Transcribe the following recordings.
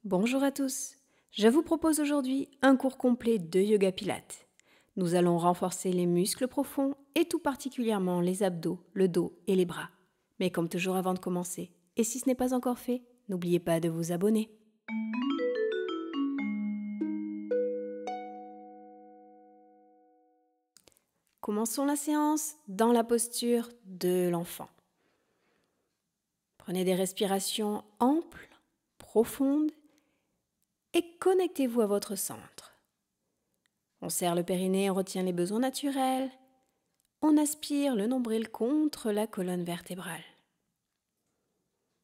Bonjour à tous, je vous propose aujourd'hui un cours complet de yoga pilates. Nous allons renforcer les muscles profonds et tout particulièrement les abdos, le dos et les bras. Mais comme toujours avant de commencer, et si ce n'est pas encore fait, n'oubliez pas de vous abonner. Commençons la séance dans la posture de l'enfant. Prenez des respirations amples, profondes et connectez-vous à votre centre. On serre le périnée, on retient les besoins naturels. On aspire le nombril contre la colonne vertébrale.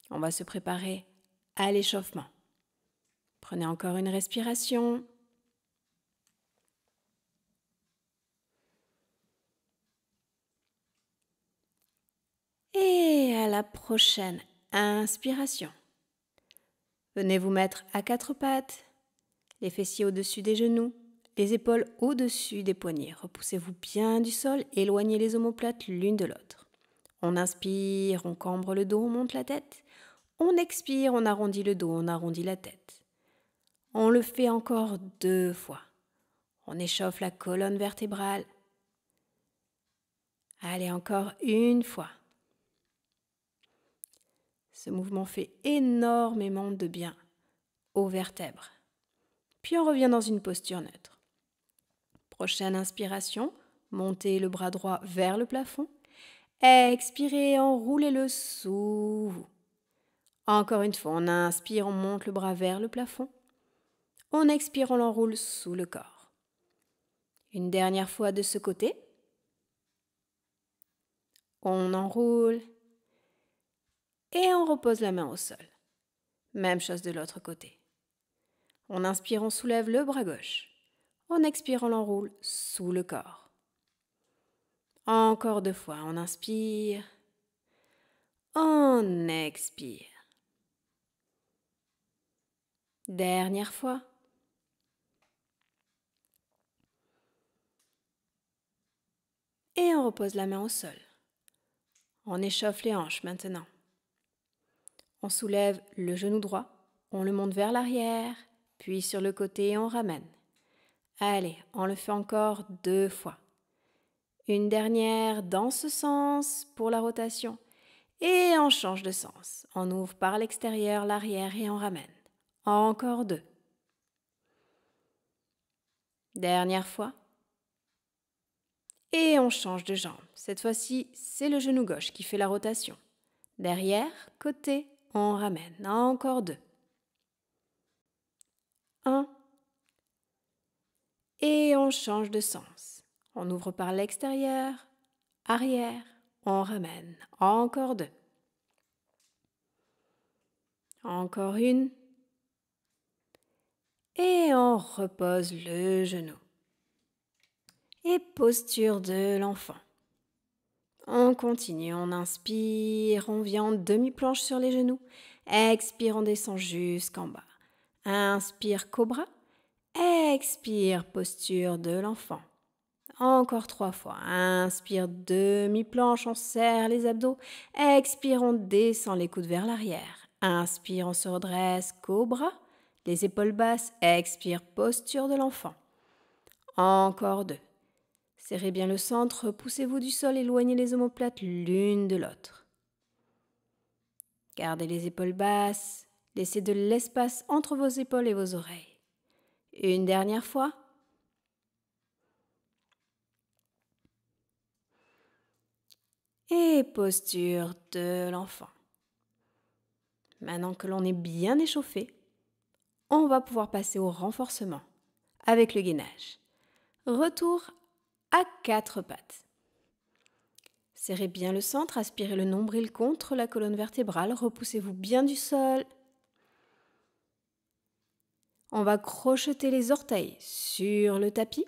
On va se préparer à l'échauffement. Prenez encore une respiration. Et à la prochaine inspiration, venez vous mettre à quatre pattes, les fessiers au-dessus des genoux, les épaules au-dessus des poignets. Repoussez-vous bien du sol, éloignez les omoplates l'une de l'autre. On inspire, on cambre le dos, on monte la tête. On expire, on arrondit le dos, on arrondit la tête. On le fait encore 2 fois. On échauffe la colonne vertébrale. Allez, encore une fois. Ce mouvement fait énormément de bien aux vertèbres. Puis on revient dans une posture neutre. Prochaine inspiration, montez le bras droit vers le plafond. Expirez, enroulez-le sous vous. Encore une fois, on inspire, on monte le bras vers le plafond. On expire, on l'enroule sous le corps. Une dernière fois de ce côté. On enroule et on repose la main au sol. Même chose de l'autre côté. On inspire, on soulève le bras gauche. On expire, on l'enroule sous le corps. Encore 2 fois, on inspire. On expire. Dernière fois. Et on repose la main au sol. On échauffe les hanches maintenant. On soulève le genou droit, on le monte vers l'arrière, puis sur le côté et on ramène. Allez, on le fait encore 2 fois. Une dernière dans ce sens pour la rotation. Et on change de sens. On ouvre par l'extérieur, l'arrière et on ramène. Encore 2. Dernière fois. Et on change de jambe. Cette fois-ci, c'est le genou gauche qui fait la rotation. Derrière, côté, on ramène. Encore 2. 1. Et on change de sens. On ouvre par l'extérieur, arrière, on ramène. Encore 2. Encore 1. Et on repose le genou. Et posture de l'enfant. On continue, on inspire, on vient en demi-planche sur les genoux. Expire, on descend jusqu'en bas. Inspire, cobra. Expire, posture de l'enfant. Encore 3 fois. Inspire, demi-planche, on serre les abdos. Expire, on descend les coudes vers l'arrière. Inspire, on se redresse, cobra. Les épaules basses. Expire, posture de l'enfant. Encore 2. Serrez bien le centre, poussez-vous du sol, éloignez les omoplates l'une de l'autre. Gardez les épaules basses, laissez de l'espace entre vos épaules et vos oreilles. Une dernière fois. Et posture de l'enfant. Maintenant que l'on est bien échauffé, on va pouvoir passer au renforcement avec le gainage. Retour à 4 pattes. Serrez bien le centre, aspirez le nombril contre la colonne vertébrale, repoussez-vous bien du sol. On va crocheter les orteils sur le tapis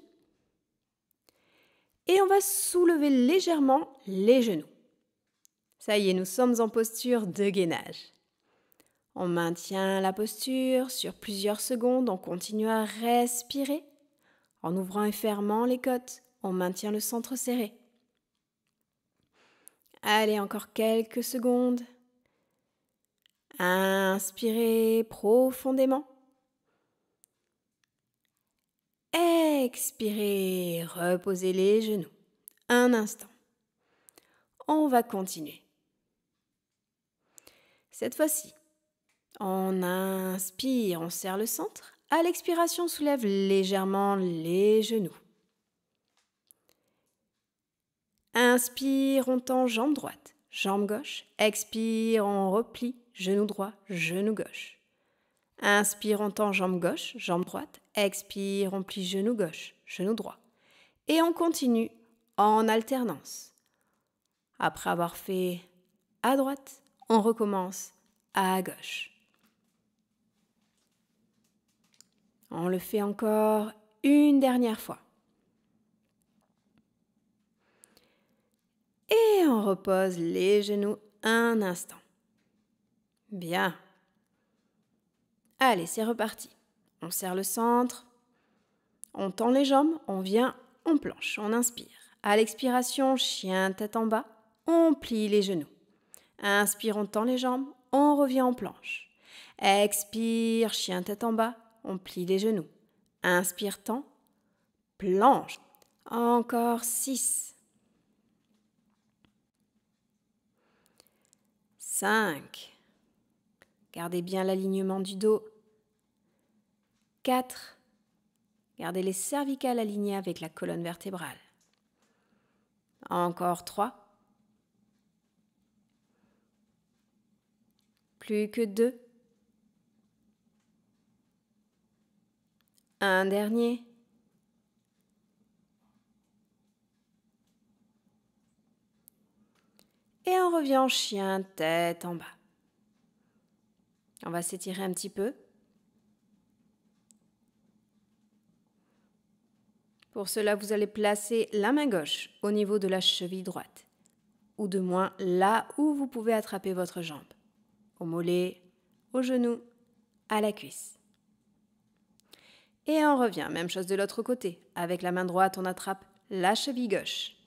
et on va soulever légèrement les genoux. Ça y est, nous sommes en posture de gainage. On maintient la posture sur plusieurs secondes, on continue à respirer. En ouvrant et fermant les côtes, on maintient le centre serré. Allez, encore quelques secondes. Inspirez profondément. Expirez, reposez les genoux. Un instant. On va continuer. Cette fois-ci, on inspire, on serre le centre. À l'expiration, on soulève légèrement les genoux. Inspire, on tend jambe droite, jambe gauche. Expire, on replie, genou droit, genou gauche. Inspire, on tend jambe gauche, jambe droite. Expire, on plie genou gauche, genou droit. Et on continue en alternance. Après avoir fait à droite, on recommence à gauche. On le fait encore une dernière fois. Et on repose les genoux un instant. Bien. Allez, c'est reparti. On serre le centre. On tend les jambes. On vient, on planche. On inspire. À l'expiration, chien tête en bas. On plie les genoux. Inspire, on tend les jambes. On revient en planche. Expire, chien tête en bas. On plie les genoux. Inspire, tend. Planche. Encore 6. 5. Gardez bien l'alignement du dos. 4. Gardez les cervicales alignées avec la colonne vertébrale. Encore 3. Plus que 2. Un dernier. Et on revient en chien, tête en bas. On va s'étirer un petit peu. Pour cela, vous allez placer la main gauche au niveau de la cheville droite, ou de moins là où vous pouvez attraper votre jambe, au mollet, au genou, à la cuisse. Et on revient, même chose de l'autre côté. Avec la main droite, on attrape la cheville gauche.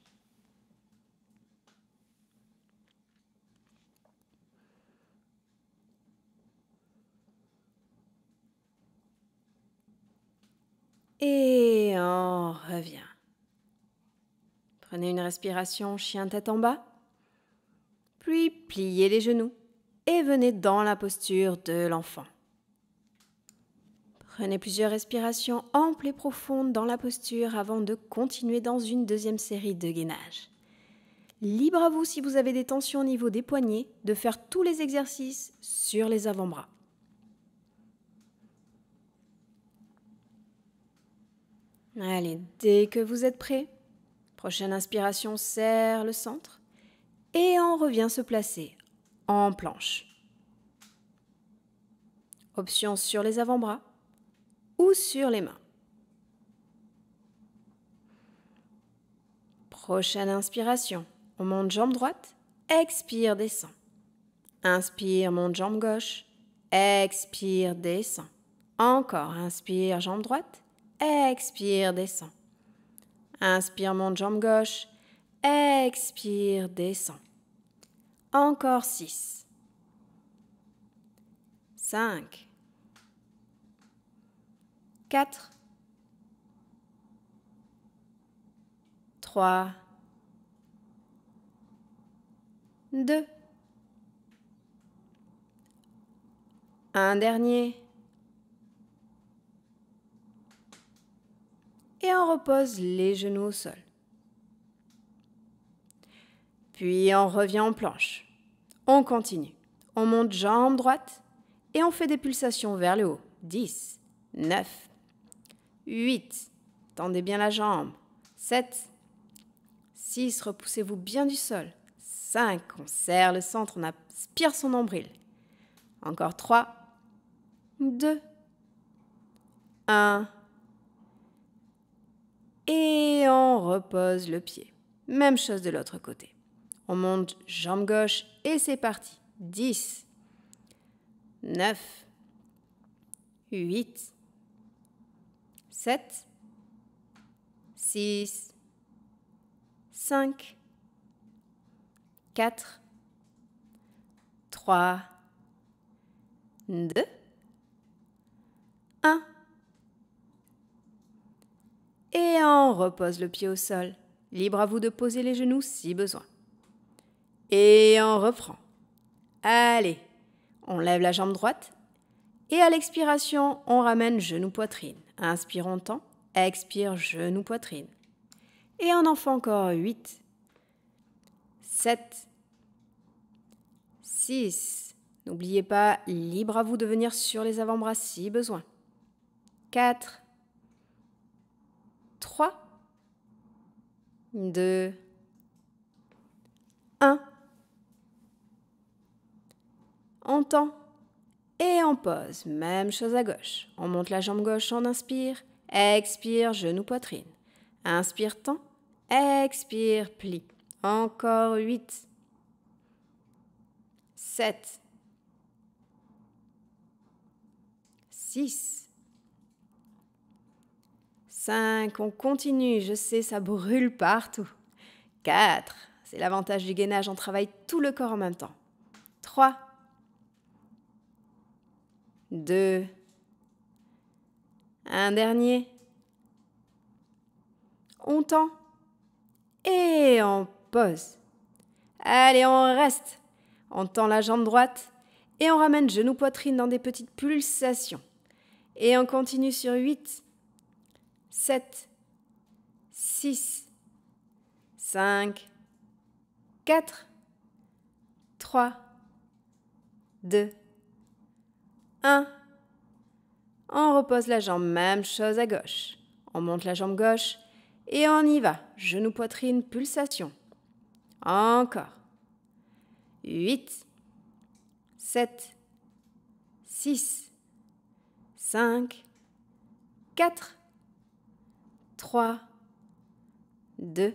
Et on revient. Prenez une respiration chien tête en bas, puis pliez les genoux et venez dans la posture de l'enfant. Prenez plusieurs respirations amples et profondes dans la posture avant de continuer dans une deuxième série de gainage. Libre à vous, si vous avez des tensions au niveau des poignets, de faire tous les exercices sur les avant-bras. Allez, dès que vous êtes prêts, prochaine inspiration, serre le centre et on revient se placer en planche. Option sur les avant-bras ou sur les mains. Prochaine inspiration, on monte jambe droite, expire, descend. Inspire, monte jambe gauche, expire, descend. Encore, inspire, jambe droite, expire, descend. Inspire, monte jambe gauche, expire, descend. Encore 6. 5. 4. 3. 2. Un dernier. Et on repose les genoux au sol. Puis on revient en planche. On continue. On monte jambe droite et on fait des pulsations vers le haut. 10, 9, 8. Tendez bien la jambe. 7, 6. Repoussez-vous bien du sol. 5. On serre le centre, on aspire son nombril. Encore 3, 2, 1. Et on repose le pied. Même chose de l'autre côté. On monte jambe gauche et c'est parti. 10, 9, 8, 7, 6, 5, 4, 3, 2, 1. Et on repose le pied au sol. Libre à vous de poser les genoux si besoin. Et on reprend. Allez, on lève la jambe droite. Et à l'expiration, on ramène genou-poitrine. Inspire, on tend. Expire, genou-poitrine. Et on en fait encore 8, 7, 6. N'oubliez pas, libre à vous de venir sur les avant-bras si besoin. 4, 3, 2, 1. On tend et on pose. Même chose à gauche. On monte la jambe gauche, on inspire. Expire, genou-poitrine. Inspire, tend. Expire, plie. Encore 8, 7, 6, 5. On continue. Je sais, ça brûle partout. 4. C'est l'avantage du gainage, on travaille tout le corps en même temps. 3, 2, un dernier. On tend et on pose. Allez, on reste. On tend la jambe droite et on ramène genou-poitrine dans des petites pulsations. Et on continue sur 8, 7, 6, 5, 4, 3, 2, 1. On repose la jambe, même chose à gauche. On monte la jambe gauche et on y va. Genou-poitrine, pulsation. Encore. 8, 7, 6, 5, 4, 3, 2,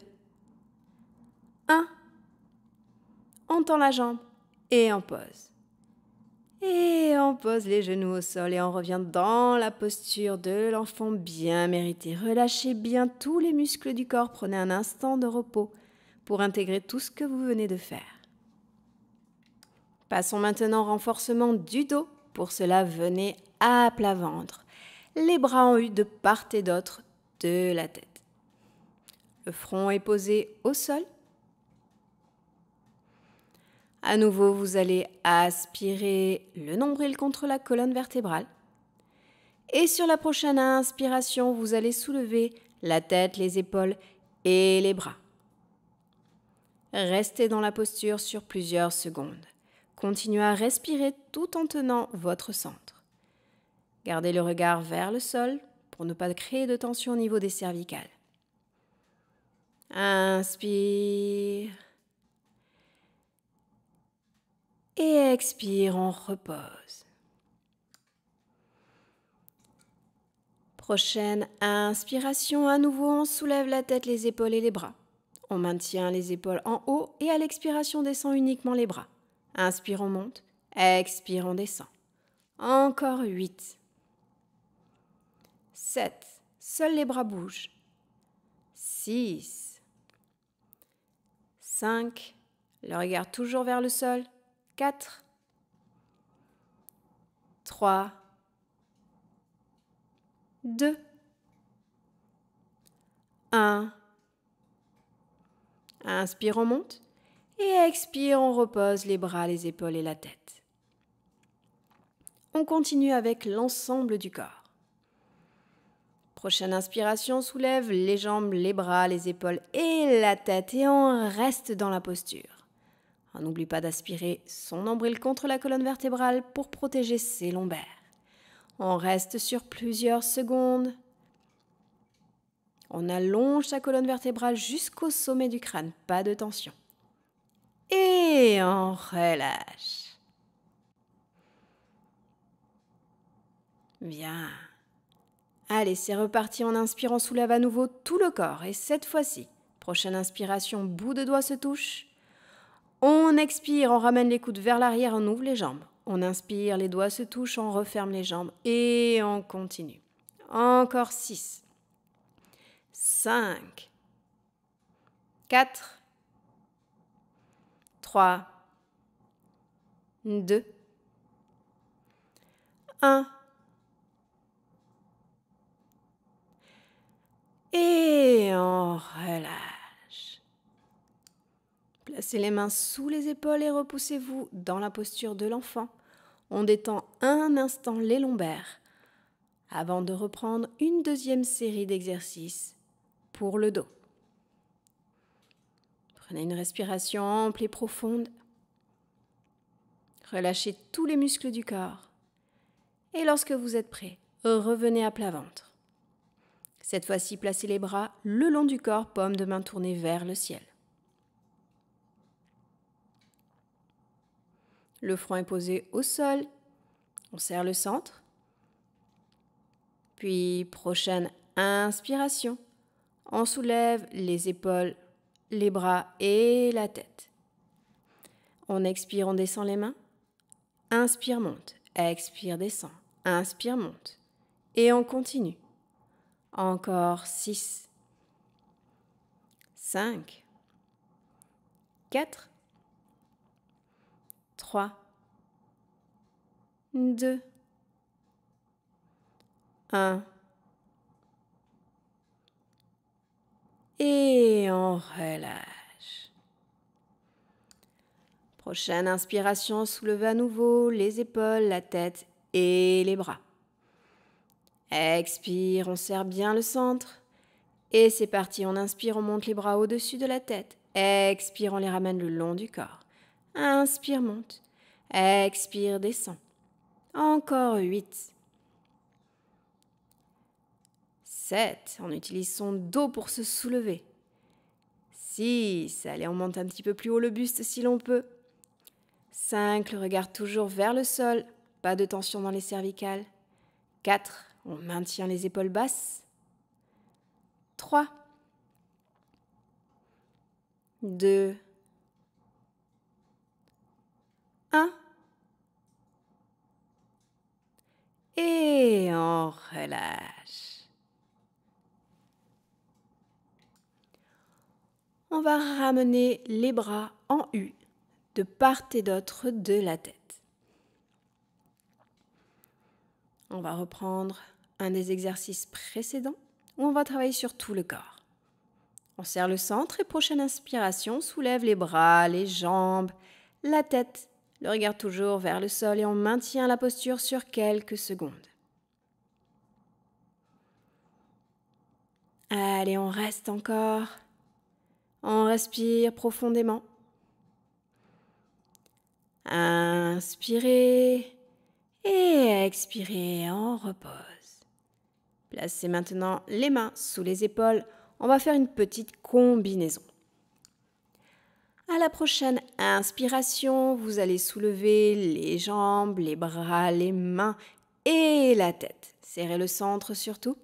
1. On tend la jambe et on pose. Et on pose les genoux au sol et on revient dans la posture de l'enfant bien mérité. Relâchez bien tous les muscles du corps. Prenez un instant de repos pour intégrer tout ce que vous venez de faire. Passons maintenant au renforcement du dos. Pour cela, venez à plat ventre. Les bras en U de part et d'autre de la tête. Le front est posé au sol. À nouveau, vous allez aspirer le nombril contre la colonne vertébrale. Et sur la prochaine inspiration, vous allez soulever la tête, les épaules et les bras. Restez dans la posture sur plusieurs secondes. Continuez à respirer tout en tenant votre centre. Gardez le regard vers le sol pour ne pas créer de tension au niveau des cervicales. Inspire. Et expire, on repose. Prochaine inspiration, à nouveau, on soulève la tête, les épaules et les bras. On maintient les épaules en haut et à l'expiration, on descend uniquement les bras. Inspire, on monte. Expire, on descend. Encore 8. 7. Seuls les bras bougent. 6. 5. Le regard toujours vers le sol. 4. 3. 2. 1. Inspire, on monte. Et expire, on repose les bras, les épaules et la tête. On continue avec l'ensemble du corps. Prochaine inspiration, soulève les jambes, les bras, les épaules et la tête. Et on reste dans la posture. On n'oublie pas d'aspirer son nombril contre la colonne vertébrale pour protéger ses lombaires. On reste sur plusieurs secondes. On allonge sa colonne vertébrale jusqu'au sommet du crâne, pas de tension. Et on relâche. Bien. Allez, c'est reparti. En inspirant, on soulève à nouveau tout le corps. Et cette fois-ci, prochaine inspiration, bout de doigt se touche. On expire, on ramène les coudes vers l'arrière, on ouvre les jambes. On inspire, les doigts se touchent, on referme les jambes et on continue. Encore 6, 5, 4, 3, 2, 1. Et Placez les mains sous les épaules et repoussez-vous dans la posture de l'enfant. On détend un instant les lombaires avant de reprendre une deuxième série d'exercices pour le dos. Prenez une respiration ample et profonde. Relâchez tous les muscles du corps. Et lorsque vous êtes prêt, revenez à plat ventre. Cette fois-ci, placez les bras le long du corps, paume de main tournée vers le ciel. Le front est posé au sol. On serre le centre. Puis, prochaine inspiration. On soulève les épaules, les bras et la tête. On expire, on descend les mains. Inspire, monte. Expire, descend. Inspire, monte. Et on continue. Encore 6, 5, 4, 3, 2, 1. Et on relâche. Prochaine inspiration, soulevez à nouveau les épaules, la tête et les bras. Expire, on serre bien le centre. Et c'est parti, on inspire, on monte les bras au-dessus de la tête. Expire, on les ramène le long du corps. Inspire, monte. Expire, descend. Encore 8. 7. On utilise son dos pour se soulever. 6. Allez, on monte un petit peu plus haut le buste si l'on peut. 5. Le regard toujours vers le sol. Pas de tension dans les cervicales. 4. On maintient les épaules basses. 3. 2. 1. Et on relâche. On va ramener les bras en U de part et d'autre de la tête. On va reprendre un des exercices précédents où on va travailler sur tout le corps. On serre le centre et prochaine inspiration, soulève les bras, les jambes, la tête, le regard toujours vers le sol et on maintient la posture sur quelques secondes. Allez, on reste encore. On respire profondément. Inspirez et expirez, on repose. Placez maintenant les mains sous les épaules. On va faire une petite combinaison. À la prochaine inspiration, vous allez soulever les jambes, les bras, les mains et la tête. Serrez le centre surtout.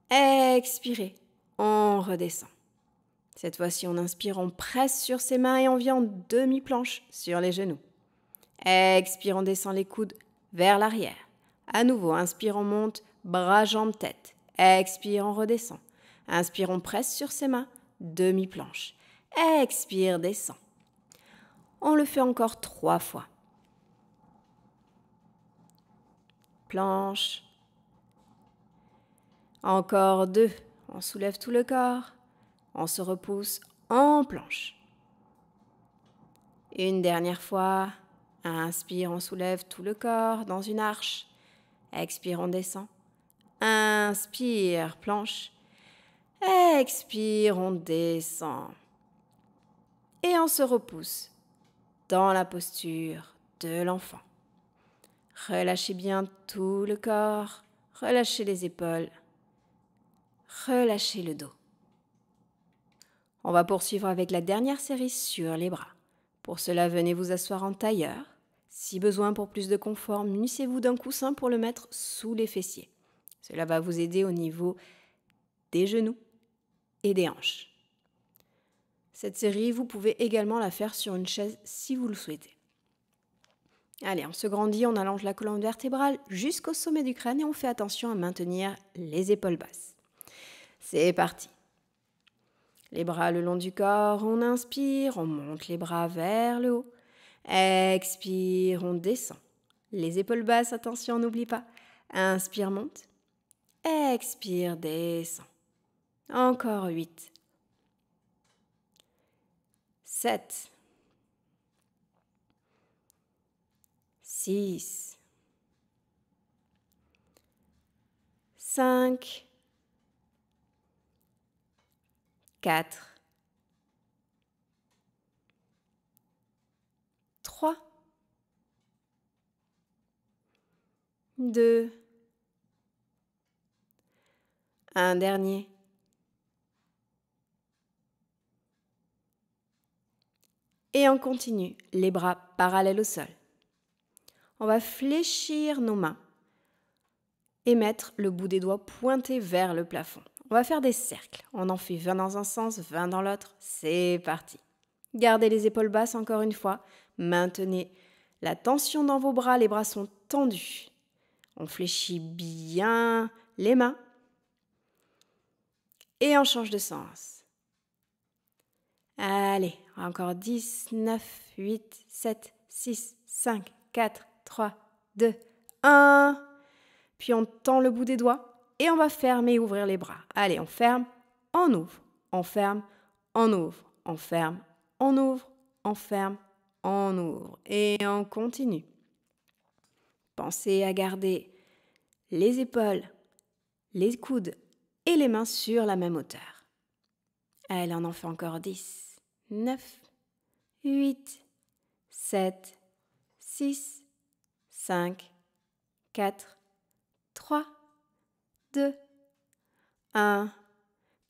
Expirez, on redescend. Cette fois-ci, on inspire, on presse sur ses mains et on vient en demi-planche sur les genoux. Expire, on descend les coudes vers l'arrière. À nouveau, inspire, on monte, bras, jambes, tête. Expire, on redescend. Inspire, on presse sur ses mains, demi-planche. Expire, descend. On le fait encore 3 fois. Planche. Encore 2. On soulève tout le corps. On se repousse en planche. Une dernière fois. Inspire, on soulève tout le corps dans une arche. Expire, on descend. Inspire, planche. Expire, on descend. Et on se repousse dans la posture de l'enfant. Relâchez bien tout le corps. Relâchez les épaules. Relâchez le dos. On va poursuivre avec la dernière série sur les bras. Pour cela, venez vous asseoir en tailleur. Si besoin pour plus de confort, munissez-vous d'un coussin pour le mettre sous les fessiers. Cela va vous aider au niveau des genoux et des hanches. Cette série, vous pouvez également la faire sur une chaise si vous le souhaitez. Allez, on se grandit, on allonge la colonne vertébrale jusqu'au sommet du crâne et on fait attention à maintenir les épaules basses. C'est parti. Les bras le long du corps, on inspire, on monte les bras vers le haut. Expire, on descend. Les épaules basses, attention, n'oublie pas. Inspire, monte. Expire, descend. Encore 8. 7, 6, 5, 4, 3, 2, un dernier. Et on continue, les bras parallèles au sol. On va fléchir nos mains et mettre le bout des doigts pointé vers le plafond. On va faire des cercles. On en fait 20 dans un sens, 20 dans l'autre. C'est parti. Gardez les épaules basses encore une fois. Maintenez la tension dans vos bras. Les bras sont tendus. On fléchit bien les mains. Et on change de sens. Allez, encore 10, 9, 8, 7, 6, 5, 4, 3, 2, 1. Puis on tend le bout des doigts et on va fermer et ouvrir les bras. Allez, on ferme, on ouvre, on ferme, on ouvre, on ferme, on ouvre, on ferme, on ouvre. Et on continue. Pensez à garder les épaules, les coudes et les mains sur la même hauteur. Allez, on en fait encore 10, 9, 8, 7, 6, 5, 4, 3, 2, 1.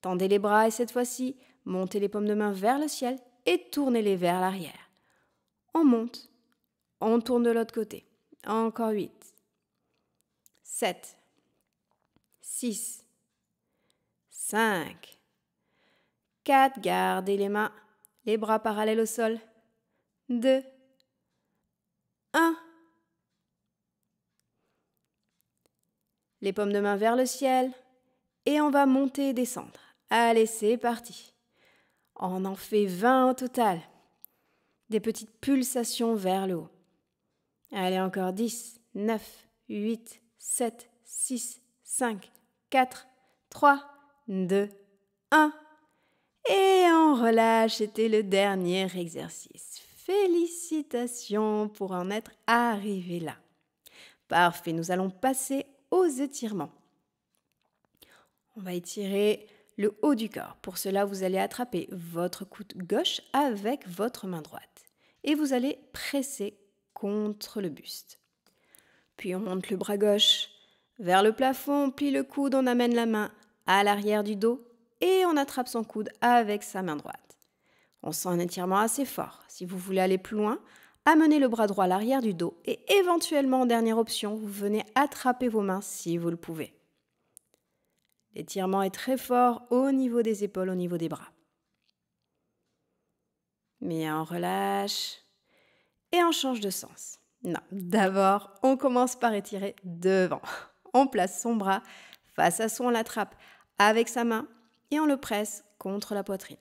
Tendez les bras et cette fois-ci, montez les paumes de main vers le ciel et tournez-les vers l'arrière. On monte, on tourne de l'autre côté. Encore 8, 7, 6, 5, 4. Gardez les mains, les bras parallèles au sol. 2, 1. Les paumes de main vers le ciel et on va monter et descendre. Allez, c'est parti. On en fait 20 au total. Des petites pulsations vers le haut. Allez, encore 10, 9, 8, 7, 6, 5, 4, 3, 2, 1. Et on relâche, c'était le dernier exercice. Félicitations pour en être arrivé là. Parfait, nous allons passer aux étirements. On va étirer le haut du corps. Pour cela, vous allez attraper votre coude gauche avec votre main droite. Et vous allez presser contre le buste. Puis on monte le bras gauche vers le plafond, on plie le coude, on amène la main à l'arrière du dos et on attrape son coude avec sa main droite. On sent un étirement assez fort. Si vous voulez aller plus loin, amenez le bras droit à l'arrière du dos et éventuellement, en dernière option, vous venez attraper vos mains si vous le pouvez. L'étirement est très fort au niveau des épaules, au niveau des bras. Mais on relâche et on change de sens. Non, d'abord, on commence par étirer devant. On place son bras face à soi, on l'attrape avec sa main et on le presse contre la poitrine.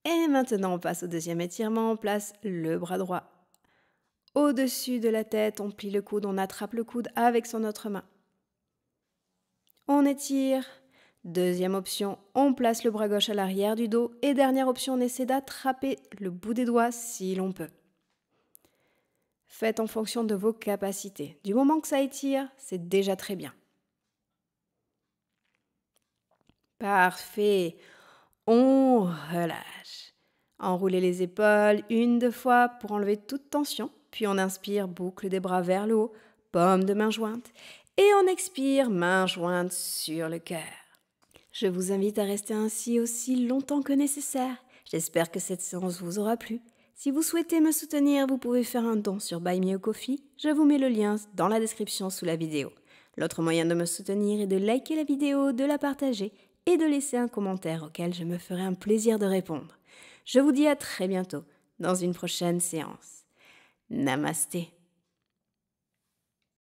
Et maintenant, on passe au deuxième étirement. On place le bras droit au-dessus de la tête. On plie le coude, on attrape le coude avec son autre main. On étire. Deuxième option, on place le bras gauche à l'arrière du dos. Et dernière option, on essaie d'attraper le bout des doigts si l'on peut. Faites en fonction de vos capacités. Du moment que ça étire, c'est déjà très bien. Parfait. On relâche. Enroulez les épaules 1-2 fois pour enlever toute tension. Puis on inspire, boucle des bras vers le haut, paume de main jointe. Et on expire, main jointe sur le cœur. Je vous invite à rester ainsi aussi longtemps que nécessaire. J'espère que cette séance vous aura plu. Si vous souhaitez me soutenir, vous pouvez faire un don sur Buy Me a Coffee. Je vous mets le lien dans la description sous la vidéo. L'autre moyen de me soutenir est de liker la vidéo, de la partager et de laisser un commentaire auquel je me ferai un plaisir de répondre. Je vous dis à très bientôt dans une prochaine séance. Namasté.